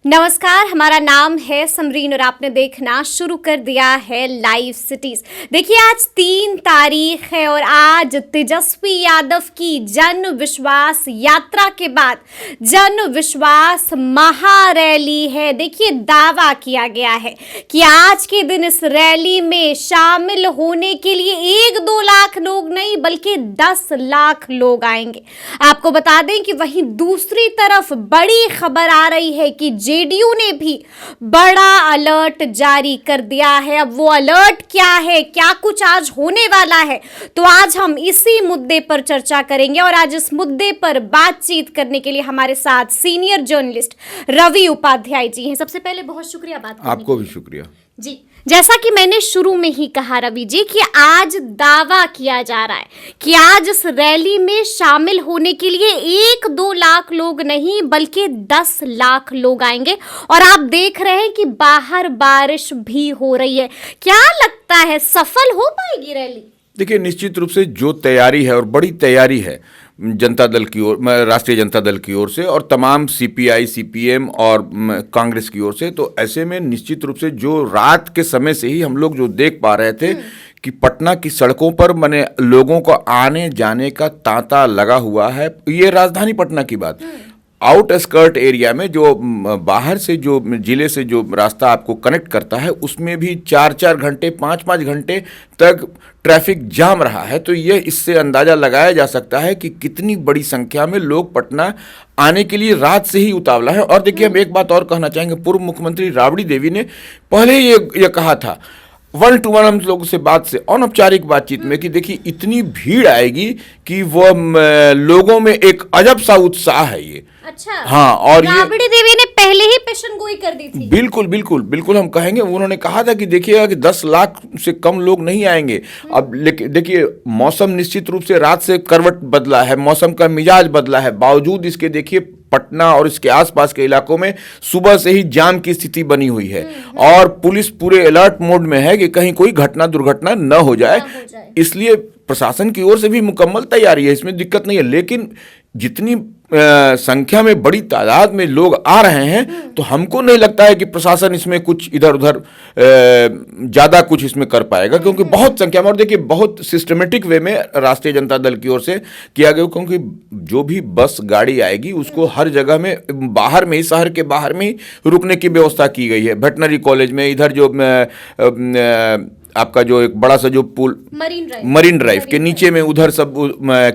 नमस्कार, हमारा नाम है समरीन और आपने देखना शुरू कर दिया है लाइव सिटीज। देखिए आज 3 तारीख है और आज तेजस्वी यादव की जन विश्वास यात्रा के बाद जन विश्वास महारैली है। देखिए दावा किया गया है कि आज के दिन इस रैली में शामिल होने के लिए 1-2 लाख लोग नहीं बल्कि 10 लाख लोग आएंगे। आपको बता दें कि वहीं दूसरी तरफ बड़ी खबर आ रही है कि जेडीयू ने भी बड़ा अलर्ट जारी कर दिया है। अब वो अलर्ट क्या है, क्या कुछ आज होने वाला है, तो आज हम इसी मुद्दे पर चर्चा करेंगे। और आज इस मुद्दे पर बातचीत करने के लिए हमारे साथ सीनियर जर्नलिस्ट रवि उपाध्याय जी हैं। सबसे पहले बहुत शुक्रिया बात करने आपको भी शुक्रिया जी। जैसा कि मैंने शुरू में ही कहा रवि जी कि आज दावा किया जा रहा है कि आज इस रैली में शामिल होने के लिए 1-2 लाख लोग नहीं बल्कि 10 लाख लोग आएंगे। और आप देख रहे हैं कि बाहर बारिश भी हो रही है। क्या लगता है सफल हो पाएगी रैली? देखिए, निश्चित रूप से जो तैयारी है और बड़ी तैयारी है जनता दल की ओर, राष्ट्रीय जनता दल की ओर से और तमाम सीपीआई, सीपीएम और कांग्रेस की ओर से, तो ऐसे में निश्चित रूप से जो रात के समय से ही हम लोग जो देख पा रहे थे कि पटना की सड़कों पर माने लोगों को आने जाने का तांता लगा हुआ है। ये राजधानी पटना की बात, आउट स्कर्ट एरिया में जो बाहर से जो जिले से जो रास्ता आपको कनेक्ट करता है उसमें भी 4-4 घंटे 5-5 घंटे तक ट्रैफिक जाम रहा है। तो ये इससे अंदाज़ा लगाया जा सकता है कि कितनी बड़ी संख्या में लोग पटना आने के लिए रात से ही उतावला है। और देखिए, हम एक बात और कहना चाहेंगे, पूर्व मुख्यमंत्री राबड़ी देवी ने पहले ये कहा था 1-to-1 हम लोगों से बात से अनौपचारिक बातचीत में कि देखिए इतनी भीड़ आएगी कि वो लोगों में एक अजब सा उत्साह है ये। अच्छा, हाँ, और राबड़ी देवी ने पहले ही पेशन गोई कर दी थी। बिल्कुल बिल्कुल बिल्कुल हम कहेंगे। उन्होंने कहा था कि देखिएगा कि 10 लाख से कम लोग नहीं आएंगे। अब लेकिन देखिए, मौसम निश्चित रूप से रात से करवट बदला है, मौसम का मिजाज बदला है। बावजूद इसके देखिए पटना और इसके आसपास के इलाकों में सुबह से ही जाम की स्थिति बनी हुई है और पुलिस पूरे अलर्ट मोड में है कि कहीं कोई घटना दुर्घटना न हो जाए। इसलिए प्रशासन की ओर से भी मुकम्मल तैयारी है, इसमें दिक्कत नहीं है। लेकिन जितनी संख्या में बड़ी तादाद में लोग आ रहे हैं तो हमको नहीं लगता है कि प्रशासन इसमें कुछ इधर उधर ज़्यादा कुछ इसमें कर पाएगा, क्योंकि बहुत संख्या में, और देखिए बहुत सिस्टमेटिक वे में राष्ट्रीय जनता दल की ओर से किया गया। क्योंकि जो भी बस गाड़ी आएगी उसको हर जगह में बाहर में ही, शहर के बाहर में ही रुकने की व्यवस्था की गई है। वेटनरी कॉलेज में, इधर जो आपका जो एक बड़ा सा जो पुल मरीन ड्राइव के नीचे में उधर सब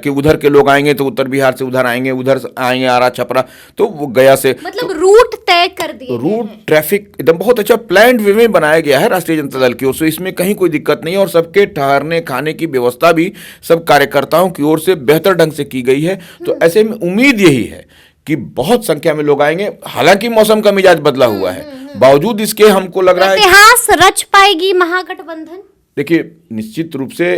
कि उधर के लोग आएंगे तो उत्तर बिहार से उधर आएंगे, उधर आएंगे आरा छपरा, तो वो गया से मतलब रूट तय कर दिए, रूट ट्रैफिक एकदम बहुत अच्छा प्लान्ड वे में बनाया गया है राष्ट्रीय जनता दल की ओर से। इसमें कहीं कोई दिक्कत नहीं है और सबके ठहरने खाने की व्यवस्था भी सब कार्यकर्ताओं की ओर से बेहतर ढंग से की गई है। तो ऐसे में उम्मीद यही है कि बहुत संख्या में लोग आएंगे। हालांकि मौसम का मिजाज बदला हुआ है, बावजूद इसके हमको लग रहा है इतिहास रच पाएगी महागठबंधन। देखिए, निश्चित रूप से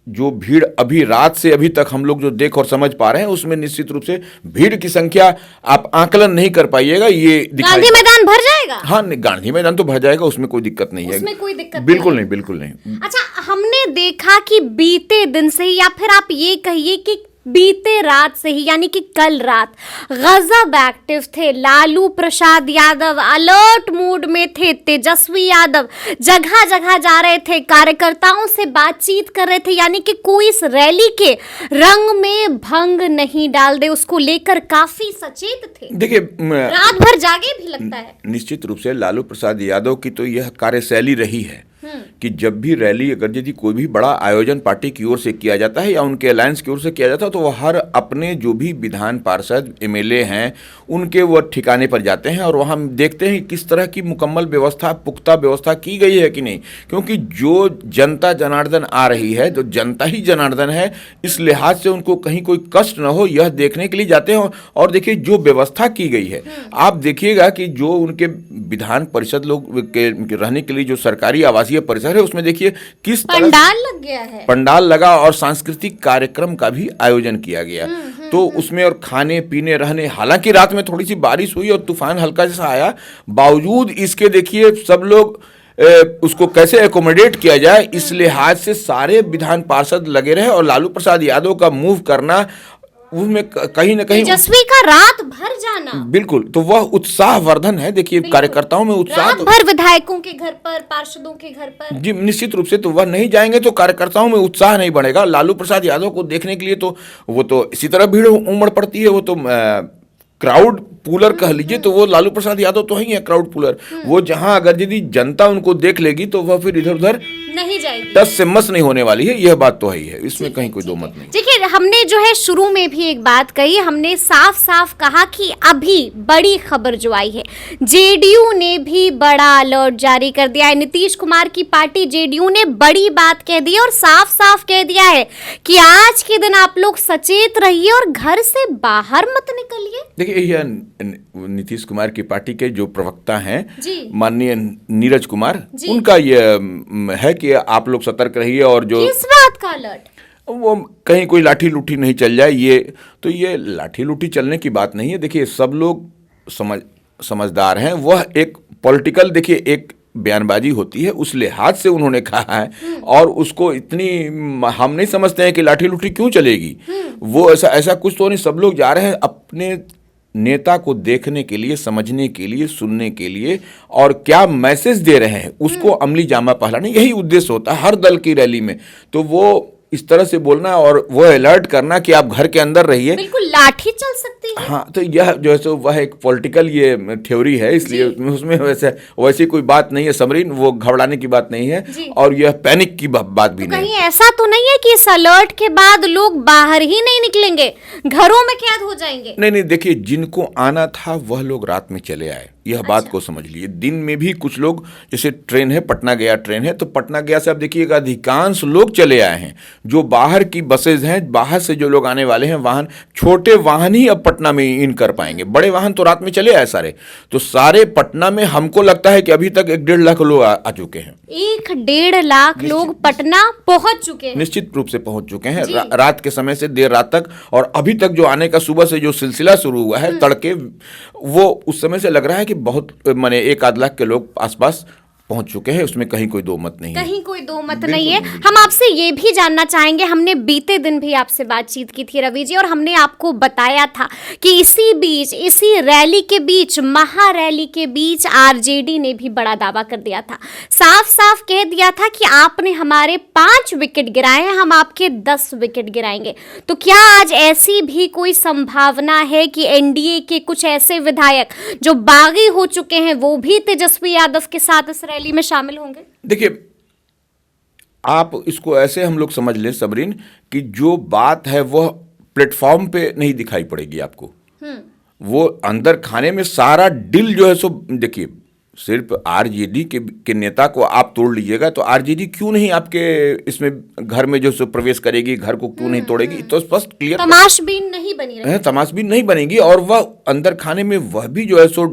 जो भीड़ अभी रात से अभी तक हम लोग जो देख और समझ पा रहे हैं उसमें निश्चित रूप से भीड़ की संख्या आप आकलन नहीं कर पाइएगा। ये गांधी मैदान भर जाएगा। हाँ, गांधी मैदान तो भर जाएगा, उसमें कोई दिक्कत नहीं है, उसमें कोई दिक्कत बिल्कुल नहीं, बिल्कुल नहीं। अच्छा, हमने देखा कि बीते दिन से ही, या फिर आप ये कहिए कि बीते रात से ही, यानी कि कल रात गजब एक्टिव थे लालू प्रसाद यादव, अलर्ट मूड में थे तेजस्वी यादव, जगह जगह जा रहे थे, कार्यकर्ताओं से बातचीत कर रहे थे, यानी कि कोई इस रैली के रंग में भंग नहीं डाल दे, उसको लेकर काफी सचेत थे। देखिए, रात भर जागे भी लगता है। निश्चित रूप से लालू प्रसाद यादव की तो यह कार्यशैली रही है कि जब भी रैली, अगर यदि कोई भी बड़ा आयोजन पार्टी की ओर से किया जाता है या उनके अलायंस की ओर से किया जाता है तो वह हर अपने जो भी विधान पार्षद एमएलए हैं उनके वह ठिकाने पर जाते हैं और वहाँ देखते हैं किस तरह की मुकम्मल व्यवस्था, पुख्ता व्यवस्था की गई है कि नहीं। क्योंकि जो जनता जनार्दन आ रही है, जो जनता ही जनार्दन है, इस लिहाज से उनको कहीं कोई कष्ट न हो यह देखने के लिए जाते हैं। और देखिए जो व्यवस्था की गई है, आप देखिएगा कि जो उनके विधान परिषद लोग के रहने के लिए जो सरकारी आवासीय परिसर है उसमें देखिए किस तरह पंडाल लग गया है, पंडाल लगा और सांस्कृतिक कार्यक्रम का भी आयोजन किया गया। तो उसमें और खाने पीने रहने, हालांकि रात में थोड़ी सी बारिश हुई और तूफान हल्का जैसा आया, बावजूद इसके देखिए सब लोग उसको कैसे एकोमोडेट किया जाए इस लिहाज से सारे विधान पार्षद लगे रहे और लालू प्रसाद यादव का मूव करना उसमें कहीं ना कहीं तेजस्वी का रात भर जाना, बिल्कुल, तो वह उत्साहवर्धन है। देखिए कार्यकर्ताओं में उत्साह रात भर विधायकों के घर पर, पार्षदों के घर पर। जी निश्चित रूप से, तो वह नहीं जाएंगे तो कार्यकर्ताओं में उत्साह नहीं बढ़ेगा। लालू प्रसाद यादव को देखने के लिए तो वो तो इसी तरह भीड़ उमड़ पड़ती है। वो तो क्राउड पुलर कह लीजिए, तो वो लालू प्रसाद यादव तो ही है क्राउड पुलर। वो जहां अगर यदि जनता उनको देख लेगी तो वह फिर इधर उधर नहीं जाएगी, टस से मस नहीं होने वाली है। यह बात तो है ही है, इसमें कहीं कोई दो मत नहीं। देखिए हमने जो है शुरू में भी एक बात कही, हमने साफ साफ कहा कि अभी बड़ी खबर जो आई है, जेडीयू ने भी बड़ा अलर्ट जारी कर दिया है। नीतीश कुमार की पार्टी जेडीयू ने बड़ी बात कह दी है और साफ साफ कह दिया है कि आज के दिन आप लोग सचेत रहिए और घर से बाहर मत निकलिए। देखिए यह नीतीश कुमार की पार्टी के जो प्रवक्ता हैं जी। माननीय नीरज कुमार, जी। उनका यह है कि आप लोग सतर्क रहिए और जो किस बात का अलर्ट? वो कहीं कोई लाठी लूठी नहीं चल जाए। ये लाठी लूठी चलने की बात नहीं है। देखिए सब लोग समझदार हैं। वह एक पॉलिटिकल, देखिए एक बयानबाजी होती है, उस लिहाज से उन्होंने कहा है और उसको इतनी हम नहीं समझते हैं कि लाठी लूठी क्यों चलेगी। वो ऐसा कुछ तो नहीं। सब लोग जा रहे हैं अपने नेता को देखने के लिए, समझने के लिए, सुनने के लिए और क्या मैसेज दे रहे हैं उसको अमली जामा पहनाने, यही उद्देश्य होता है हर दल की रैली में। तो वो इस तरह से बोलना और वो अलर्ट करना कि आप घर के अंदर रहिए, बिल्कुल लाठी चल सकती है। हाँ, तो यह जो है सो वह एक पॉलिटिकल ये थ्योरी है, इसलिए उसमें वैसी कोई बात नहीं है समरीन, वो घबराने की बात नहीं है और यह पैनिक की बात भी नहीं। कहीं ऐसा तो नहीं है कि इस अलर्ट के बाद लोग बाहर ही नहीं निकलेंगे, घरों में कैद हो जाएंगे? नहीं, देखिए जिनको आना था वह लोग रात में चले आए, यह बात को समझ लिए। दिन में भी कुछ लोग, जैसे ट्रेन है, पटना गया ट्रेन है, तो पटना गया से आप देखिएगा अधिकांश लोग चले आए हैं। जो बाहर की बसेज हैं, बाहर से जो लोग आने वाले हैं, वाहन, छोटे वाहन ही अब पटना में इन कर पाएंगे, बड़े वाहन तो रात में चले आए सारे। तो सारे पटना में हमको लगता है कि अभी तक 1-1.5 लाख लोग आ चुके हैं। 1-1.5 लाख लोग पटना पहुंच चुके हैं, निश्चित रूप से पहुंच चुके हैं रात के समय से देर रात तक। और अभी तक जो आने का सुबह से जो सिलसिला शुरू हुआ है तड़के, वो उस समय से लग रहा है कि बहुत माने 1-आध लाख के लोग आसपास पहुंच चुके हैं। उसमें कहीं कोई दो मत नहीं है, कहीं कोई दो मत नहीं है। हम आपसे ये भी जानना चाहेंगे, हमने बीते दिन भी आपसे बातचीत की थी रवि जी, और हमने आपको बताया था कि इसी बीच, इसी रैली के बीच, महारैली के बीच आरजेडी ने भी बड़ा दावा कर दिया था, साफ साफ कह दिया था कि आपने हमारे 5 विकेट गिराए हैं, हम आपके 10 विकेट गिराएंगे। तो क्या आज ऐसी भी कोई संभावना है कि एनडीए के कुछ ऐसे विधायक जो बागी हो चुके हैं वो भी तेजस्वी यादव के साथ इस रैली में शामिल होंगे? देखिए आप इसको ऐसे हम लोग समझ लें सबरीन कि जो बात है वह प्लेटफॉर्म पे नहीं दिखाई पड़ेगी आपको, वो अंदर खाने में सारा डील जो है सो, देखिए सिर्फ आरजेडी के नेता को आप तोड़ लीजिएगा तो आरजेडी क्यों नहीं आपके इसमें घर में जो सो प्रवेश करेगी, घर को क्यों नहीं तोड़ेगी? तो स्पष्ट क्लियर, तमाशबीन नहीं बनी रही, तमाशबीन नहीं बनेगी और वह अंदर खाने में वह भी जो है सो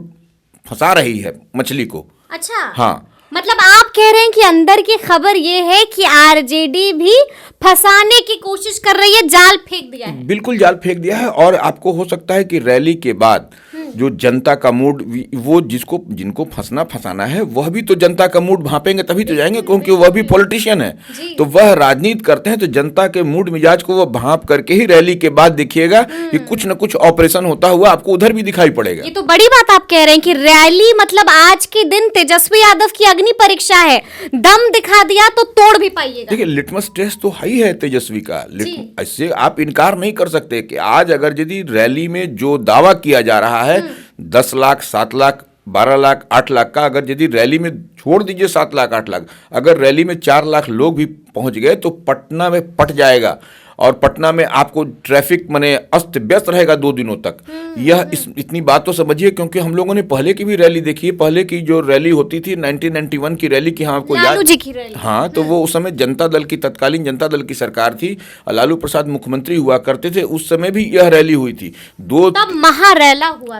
फंसा रही है मछली को। अच्छा, हाँ, मतलब आप कह रहे हैं कि अंदर की खबर ये है कि आरजेडी भी फंसाने की कोशिश कर रही है, जाल फेंक दिया है। बिल्कुल जाल फेंक दिया है। और आपको हो सकता है कि रैली के बाद जो जनता का मूड, वो जिनको फंसाना है वह भी तो जनता का मूड भांपेंगे तभी तो जाएंगे, क्योंकि वह भी पॉलिटिशियन है, तो वह राजनीति करते हैं। तो जनता के मूड मिजाज को वह भांप करके ही रैली के बाद देखिएगा कि कुछ न कुछ ऑपरेशन होता हुआ आपको उधर भी दिखाई पड़ेगा। ये तो बड़ी बात आप कह रहे हैं कि रैली मतलब आज के दिन तेजस्वी यादव की अग्नि परीक्षा है, दम दिखा दिया तो तोड़ भी पाइएगा। देखिए लिटमस टेस्ट तो हाई है तेजस्वी का, ऐसे आप इनकार नहीं कर सकते कि आज अगर यदि रैली में जो दावा किया जा रहा है 10 लाख, 7 लाख, 12 लाख, 8 लाख का, अगर यदि रैली में छोड़ दीजिए 7 लाख, 8 लाख, अगर रैली में 4 लाख लोग भी पहुंच गए तो पटना में पट जाएगा और पटना में आपको ट्रैफिक माने अस्त व्यस्त रहेगा 2 दिनों तक। यह इतनी बात तो समझिए, क्योंकि हम लोगों ने पहले की भी रैली देखी है। पहले की जो रैली होती थी 1991 की रैली की, हाँ आपको याद की रैली, हाँ, तो वो उस समय जनता दल की, तत्कालीन जनता दल की सरकार थी, लालू प्रसाद मुख्यमंत्री हुआ करते थे, उस समय भी यह रैली हुई थी। तब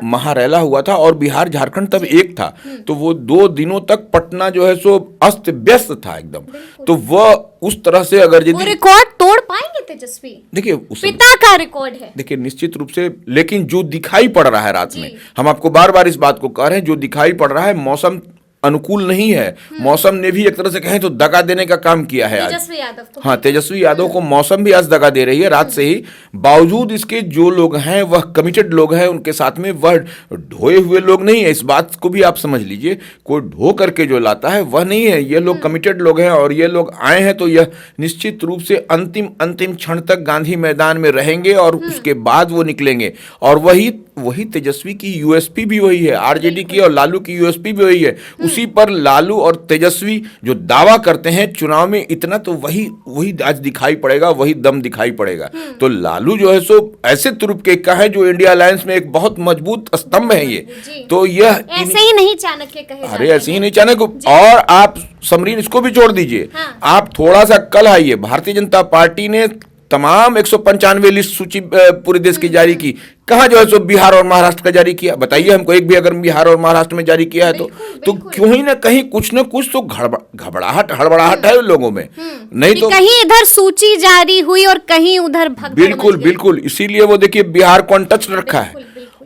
महारैला हुआ था और बिहार झारखंड तब एक था, तो वो 2 दिनों तक पटना जो है सो अस्त व्यस्त था एकदम। तो वह उस तरह से अगर यदि रिकॉर्ड तोड़ पाएंगे तेजस्वी, देखिए पिता का रिकॉर्ड है, देखिए निश्चित रूप से, लेकिन जो दिखाई पड़ रहा है रात में, हम आपको बार बार इस बात को कह रहे हैं, जो दिखाई पड़ रहा है, मौसम अनुकूल नहीं है। मौसम ने भी एक तरह से कहें तो दगा देने का काम किया है आज। तेजस्वी यादव को। हाँ, तेजस्वी यादव को मौसम भी आज दगा दे रही है रात से ही। बावजूद इसके जो लोग हैं वह कमिटेड लोग हैं, उनके साथ में वह ढोए हुए लोग नहीं है। इस बात को भी आप समझ लीजिए, कोई ढो करके जो लाता है वह नहीं है। ये लोग कमिटेड लोग हैं और ये लोग आए हैं तो यह निश्चित रूप से अंतिम क्षण तक गांधी मैदान में रहेंगे और उसके बाद वो निकलेंगे। और वही तेजस्वी की यूएसपी भी वही है, आरजेडी की और लालू की यूएसपी भी वही है। उसी पर लालू और तेजस्वी जो दावा करते हैं चुनाव में इतना, तो वही आज दिखाई पड़ेगा, वही दम दिखाई पड़ेगा। तो लालू जो है सो ऐसे तुरुप के का है जो इंडिया अलायंस में एक बहुत मजबूत स्तंभ है ये। तो यह ऐसे ही नहीं चाणक्य कहे अरे ऐसे ही नहीं चाणक्य। और आप समरीन इसको भी छोड़ दीजिए। आप थोड़ा सा कल आइए, भारतीय जनता पार्टी ने तमाम 195 लिस्ट सूची पूरे देश की जारी की। कहाँ जो है सो बिहार और महाराष्ट्र का जारी किया? बताइए हमको एक भी अगर बिहार और महाराष्ट्र में जारी किया है तो क्यों ही ना कहीं कुछ ना कुछ तो हड़बड़ाहट है लोगों में। नहीं तो कहीं इधर सूची जारी हुई और कहीं उधर भगदड़ बिल्कुल इसीलिए वो देखिए बिहार को अनटच रखा है,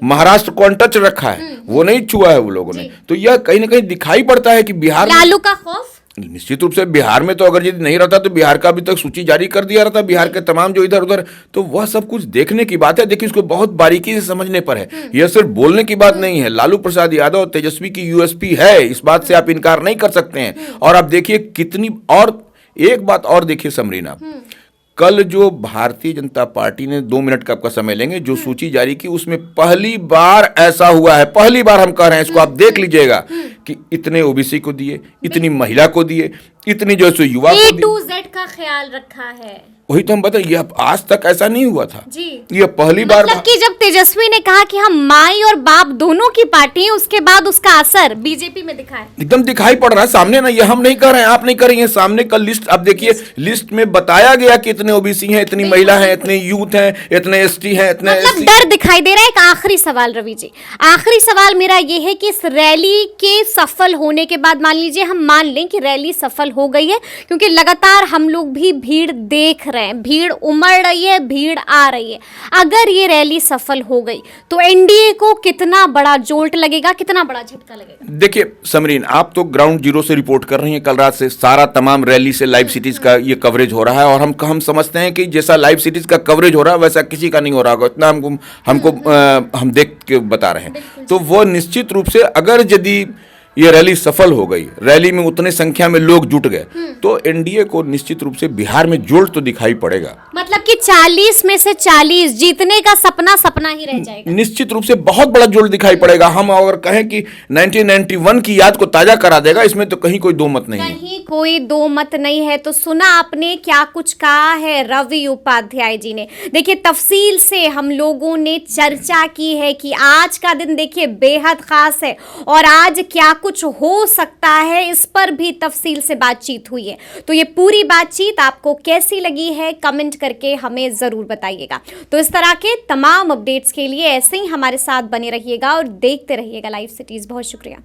महाराष्ट्र को अनटच रखा है, वो नहीं छुआ है वो लोगों ने। तो यह कहीं ना कहीं दिखाई पड़ता है कि बिहार लालू का खौफ निश्चित रूप से बिहार में तो अगर यदि नहीं रहता तो बिहार का अभी तक सूची जारी कर दिया रहता, बिहार के तमाम जो इधर उधर। तो वह सब कुछ देखने की बात है। देखिए इसको बहुत बारीकी से समझने पर है, यह सिर्फ बोलने की बात नहीं है। लालू प्रसाद यादव और तेजस्वी की यूएसपी है, इस बात से आप इनकार नहीं कर सकते हैं। और आप देखिए कितनी, और एक बात और देखिए समरीन, आप कल जो भारतीय जनता पार्टी ने 2 मिनट का आपका समय लेंगे, जो सूची जारी की उसमें पहली बार ऐसा हुआ है, पहली बार हम कह रहे हैं इसको आप देख लीजिएगा कि इतने ओबीसी को दिए, इतनी महिला को दिए, इतनी जो है युवा को दिए, A to Z का ख्याल रखा है। वही तो हम बताएं, ये आज तक ऐसा नहीं हुआ था जी। ये पहली बार। मतलब कि जब तेजस्वी ने कहा कि हम माई और बाप दोनों की पार्टी हैं, उसके बाद उसका असर बीजेपी में दिखा है, एकदम दिखाई पड़ रहा है सामने ना। ये हम नहीं कर रहे हैं, आप नहीं कर रही हैं, सामने का लिस्ट आप देखिए। लिस्ट में बताया गया कि इतने ओबीसी हैं, इतनी महिला हैं, इतने यूथ हैं, इतने एसटी हैं, इतने मतलब डर दिखाई दे रहा है। एक आखिरी सवाल रवि जी, आखिरी सवाल मेरा ये है कि इस रैली के सफल होने के बाद, मान लीजिए हम मान लें कि रैली सफल हो गई है, क्योंकि लगातार हम लोग भी भीड़ देख रहे हैं, भीड़ उमड़ रही है, भीड़ आ रही है। अगर ये रैली सफल हो गई तो एनडीए को कितना बड़ा जोल्ट लगेगा, कितना बड़ा झटका लगेगा? देखिए समरीन, आप तो ग्राउंड जीरो से रिपोर्ट कर रही हैं। कल रात से सारा तमाम रैली से लाइव सिटीज का ये कवरेज हो रहा है और हम समझते हैं कि जैसा लाइव सिटीज का कवरेज हो रहा है वैसा किसी का नहीं हो रहा होगा। इतना हम देख के बता रहे हैं। तो वो निश्चित रूप से अगर यदि ये रैली सफल हो गई, रैली में उतने संख्या में लोग जुट गए, तो एनडीए को निश्चित रूप से बिहार में जोल्ट तो दिखाई पड़ेगा। मतलब कि 40 में से 40 जीतने का सपना ही रह जाएगा। निश्चित रूप से बहुत बड़ा जोल्ट दिखाई पड़ेगा। हम अगर कहें कि 1991 की याद को ताजा करा देगा, इसमें तो कहीं कोई दो मत नहीं है। कहीं कोई दो मत नहीं है। तो सुना आपने क्या कुछ कहा है रवि उपाध्याय जी ने। देखिए तफसील से हम लोगों ने चर्चा की है कि आज का दिन देखिए बेहद खास है और आज क्या कुछ हो सकता है, इस पर भी तफसील से बातचीत हुई है। तो ये पूरी बातचीत आपको कैसी लगी है कमेंट करके हमें जरूर बताइएगा। तो इस तरह के तमाम अपडेट्स के लिए ऐसे ही हमारे साथ बने रहिएगा और देखते रहिएगा लाइव सिटीज। बहुत शुक्रिया।